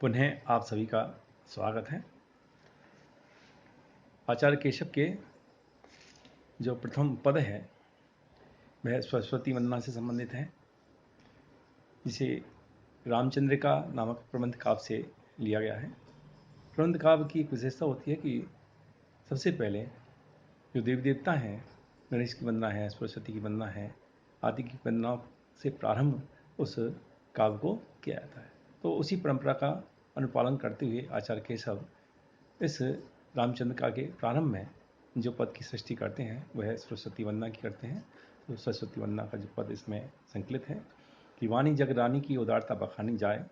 पुनः आप सभी का स्वागत है। आचार्य केशव के जो प्रथम पद है वह सरस्वती वंदना से संबंधित है, जिसे रामचंद्रिका नामक प्रबंध काव्य से लिया गया है। प्रबंध काव्य की एक विशेषता होती है कि सबसे पहले जो देवी देवता हैं, गणेश की वंदना है, सरस्वती की वंदना है, आदि की वंदना से प्रारंभ उस काव्य को किया जाता है। तो उसी परंपरा का अनुपालन करते हुए आचार्य केशव इस रामचंद्रिका के प्रारंभ में जो पद की सृष्टि करते हैं वह सरस्वती वंदना की करते हैं। तो सरस्वती वंदना का जो पद इसमें संकलित है कि वाणी जग रानी की उदारता बखानी जाए,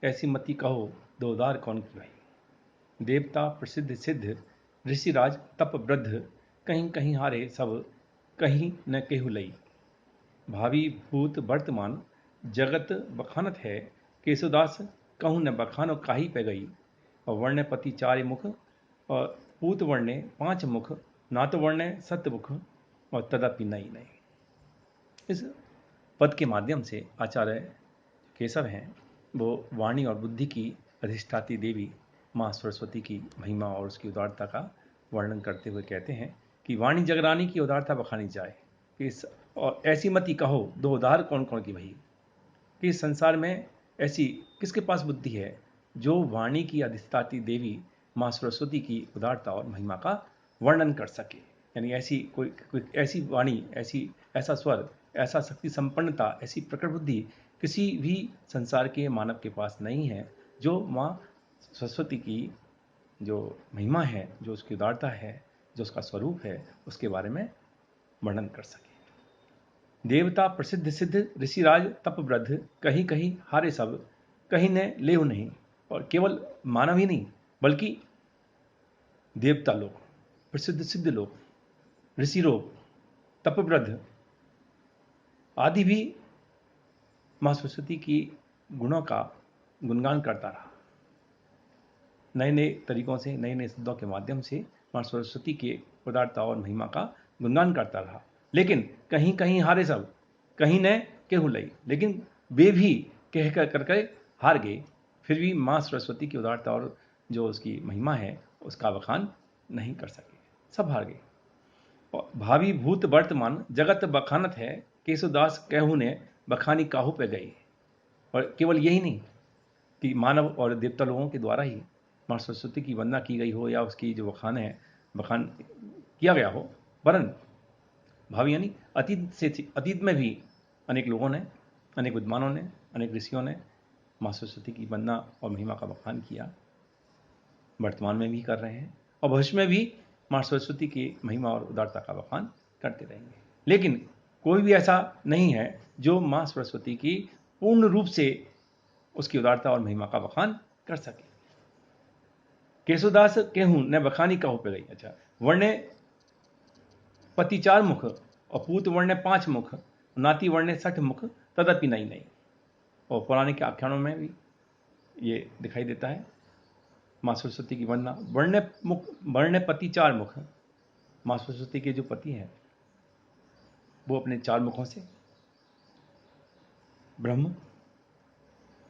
ऐसी मति कहो दो उदार कौन की भाई। देवता प्रसिद्ध सिद्ध ऋषिराज तप वृद्ध, कहीं कहीं हारे सब कहीं न केहू लई। भावी भूत वर्तमान जगत बखानत है, केशुदास कहूँ न बखानो काही पे गई। और वर्णपति चार मुख और पूत वर्णे पांच मुख, नात वर्णे सतमुख और तदपि नई नई। इस पद के माध्यम से आचार्य केशव हैं वो वाणी और बुद्धि की अधिष्ठाती देवी माँ सरस्वती की महिमा और उसकी उदारता का वर्णन करते हुए कहते हैं कि वाणी जगरानी की उदारता बखानी जाए कि और ऐसी मति कहो दो उदार कौन कौन की भई, कि इस संसार में ऐसी किसके पास बुद्धि है जो वाणी की अधिष्ठाती देवी माँ सरस्वती की उदारता और महिमा का वर्णन कर सके। यानी ऐसी कोई ऐसी वाणी, ऐसा स्वर, ऐसा शक्ति संपन्नता, ऐसी प्रकट बुद्धि किसी भी संसार के मानव के पास नहीं है जो माँ सरस्वती की जो महिमा है, जो उसकी उदारता है, जो उसका स्वरूप है, उसके बारे में वर्णन कर सके। देवता प्रसिद्ध सिद्ध ऋषिराज तप वृद्ध, कहीं कहीं हारे सब कहीं ने लेव नहीं। और केवल मानव ही नहीं बल्कि देवता लोग, प्रसिद्ध सिद्ध लोग, ऋषि लोग, तपवृद्ध आदि भी माँ सरस्वती की गुणों का गुणगान करता रहा। नए नए तरीकों से, नए नए शब्दों के माध्यम से माँ सरस्वती के उदारता और महिमा का गुणगान करता रहा। लेकिन कहीं कहीं हारे सब कहीं ने केहू लई, लेकिन वे भी कह कर करके हार गए। फिर भी माँ सरस्वती की उदारता और जो उसकी महिमा है उसका बखान नहीं कर सके, सब हार गए। भावी भूत वर्तमान जगत बखानत है, केशुदास कहू ने बखानी काहू पे गई। और केवल यही नहीं कि मानव और देवता लोगों के द्वारा ही माँ सरस्वती की वंदना की गई हो या उसकी जो बखान किया गया हो, वरन भावी यानी अतीत में भी अनेक लोगों ने, अनेक विद्वानों ने, अनेक ऋषियों ने माँ सरस्वती की वंदना और महिमा का बखान किया, वर्तमान में भी कर रहे हैं और भविष्य में भी माँ सरस्वती की महिमा और उदारता का बखान करते रहेंगे। लेकिन कोई भी ऐसा नहीं है जो माँ सरस्वती की पूर्ण रूप से उसकी उदारता और महिमा का बखान कर सके। केशुदास केहूं न बखानी कहू पे गई। अच्छा, वर्णे पति चार मुख और पूत वर्णे पांच मुख, नाती वर्णे 60 मुख, तदपि नहीं नहीं। और पौराणिक आख्यानों में भी ये दिखाई देता है। माँ सरस्वती की वंदना, वर्णे पति चार मुख, माँ सरस्वती के जो पति हैं वो अपने चार मुखों से, ब्रह्म,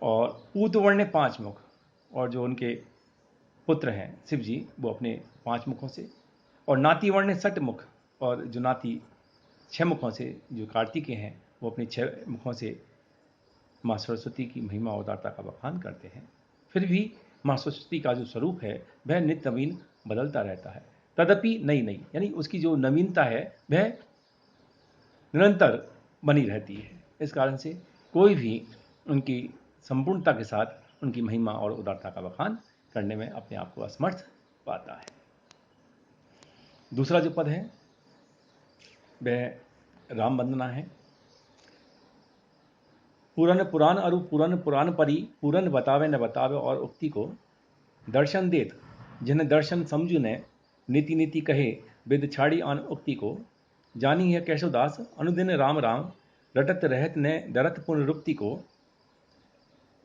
और पूत वर्ण पांच मुख, और जो उनके पुत्र हैं शिव जी वो अपने पांच मुखों से, और नाती वर्ण 60 मुख, और जो नाती 6 मुखों से जो कार्तिकेय हैं वो अपने 6 मुखों से माँ सरस्वती की महिमा और उदारता का बखान करते हैं। फिर भी माँ सरस्वती का जो स्वरूप है वह नित्य नवीन बदलता रहता है। तदपि नई नई, यानी उसकी जो नवीनता है वह निरंतर बनी रहती है। इस कारण से कोई भी उनकी संपूर्णता के साथ उनकी महिमा और उदारता का बखान करने में अपने आप को असमर्थ पाता है। दूसरा जो पद है वह राम वंदना है। पूरन पुराण अरु पूरन पुराण परी, पूरन बतावे न बतावे और उक्ति को दर्शन देत, जिन्हें दर्शन समझू ने नीति नीति कहे, विद छाड़ी आन उक्ति को। जानी है केशवदास अनुदिन राम राम, रटत रहत ने डरत पुण्य रुक्ति को।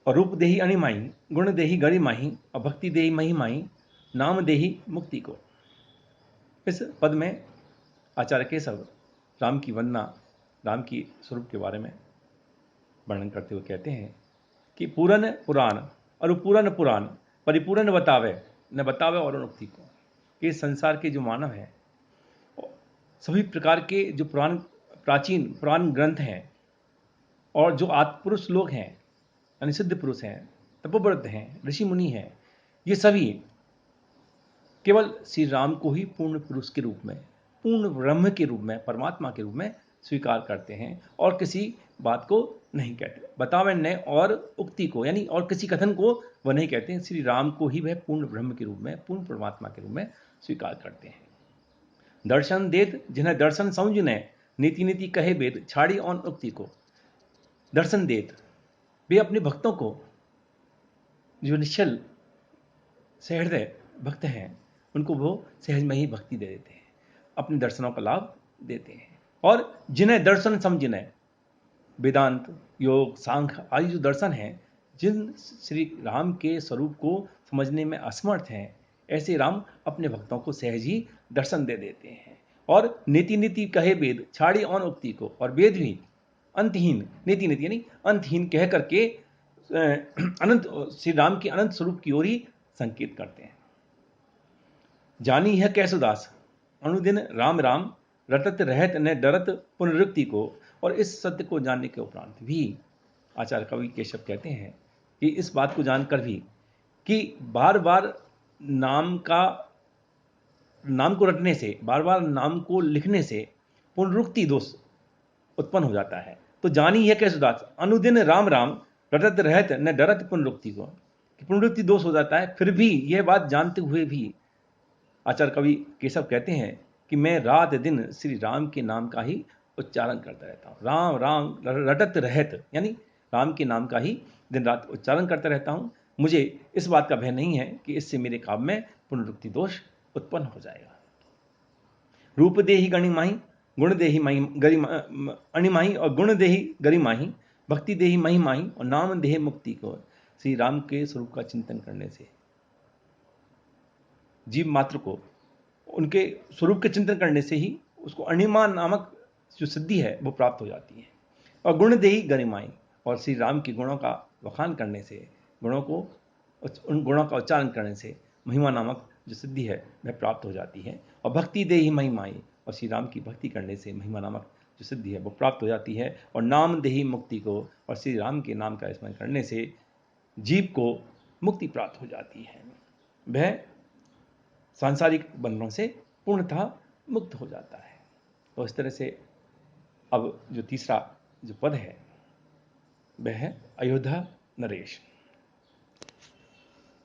और रूप देही अनिमाई, गुण देही गरिमाही, और भक्ति देही महिमाई, नाम देही मुक्ति को। इस पद में आचार्य केशव राम की वंदना, राम की स्वरूप के बारे में वर्णन करते हुए कहते हैं कि पूरन पुराण, और पूरा न पुराण परिपूर्ण न बतावे और उक्ति को। ये संसार के जो मानव हैं, सभी प्रकार के जो प्राचीन पुराण ग्रंथ हैं और जो आत्मपुरुष लोग हैं, यानी सिद्ध पुरुष हैं, तपोव्रत हैं, ऋषि मुनि हैं, ये सभी केवल श्री राम को ही पूर्ण पुरुष के रूप में, पूर्ण ब्रह्म के रूप में, परमात्मा के रूप में स्वीकार करते हैं और किसी बात को नहीं कहते। बतावन्य और उक्ति को, यानी और किसी कथन को वह नहीं कहते हैं। श्री राम को ही वह पूर्ण ब्रह्म के रूप में, पूर्ण परमात्मा के रूप में स्वीकार करते हैं। दर्शन देत जिन्हें दर्शन समझने, नीति नीति कहे वेद, छाड़ी और उक्ति को। दर्शन देत, वे अपने भक्तों को, जो निश्चल सहृदय भक्त हैं, उनको वो सहज में ही भक्ति दे देते हैं, अपने दर्शनों का लाभ देते हैं। और जिन्हें दर्शन समझने, वेदांत, योग, सांख्य आदि जो दर्शन हैं, जिन श्री राम के स्वरूप को समझने में असमर्थ हैं, ऐसे राम अपने भक्तों को सहज ही दर्शन दे देते हैं। और नीति नीति कहे वेद, छाड़ी और उक्ति को। और वेद भी अंतहीन, नीति नीति यानी अंतहीन कह करके अनंत श्री राम के अनंत स्वरूप की ओर ही संकेत करते हैं। जानी है कैसुदास, अनुदिन राम राम, रटत रहत न डरत पुनरुक्ति को। और इस सत्य को जानने के उपरांत भी आचार्य कवि केशव कहते हैं कि इस बात को जानकर भी कि बार बार नाम को रटने से, बार बार नाम को लिखने से पुनरुक्ति दोष उत्पन्न हो जाता है। तो जानी है कैसुदास, अनुदिन राम राम, रटत रहत न डरत पुनरुक्ति को, कि पुनरुक्ति दोष हो जाता है। फिर भी यह बात जानते हुए भी आचार्य कवि केशव कहते हैं कि मैं रात दिन श्री राम के नाम का ही उच्चारण करता रहता हूँ। राम राम रटत रहत, यानी राम के नाम का ही दिन रात उच्चारण करता रहता हूँ। मुझे इस बात का भय नहीं है कि इससे मेरे काव्य में पुनरुक्ति दोष उत्पन्न हो जाएगा। रूप देहि गणिमाही, गुण देहि अणिमाही, और गुण देहि गरिमाही, भक्ति देहि महिमाही, और नाम देहि मुक्ति को। श्री राम के स्वरूप का चिंतन करने से जीव मात्र को उनके स्वरूप के चिंतन करने से ही उसको अणिमा नामक जो सिद्धि है वो प्राप्त हो जाती है। और गुण देहि गरिमाई, और श्री राम के गुणों का वखान करने से, उन गुणों का उच्चारण करने से महिमा नामक जो सिद्धि है वह प्राप्त हो जाती है। और भक्ति देहि महिमाई, और श्री राम की भक्ति करने से महिमा नामक जो सिद्धि है वो प्राप्त हो जाती है। और नाम देहि मुक्ति को, और श्री राम के नाम का स्मरण करने से जीव को मुक्ति प्राप्त हो जाती है, वह सांसारिक बंधनों से पूर्णतः मुक्त हो जाता है। तो इस तरह से अब जो तीसरा जो पद है वह है अयोध्या नरेश।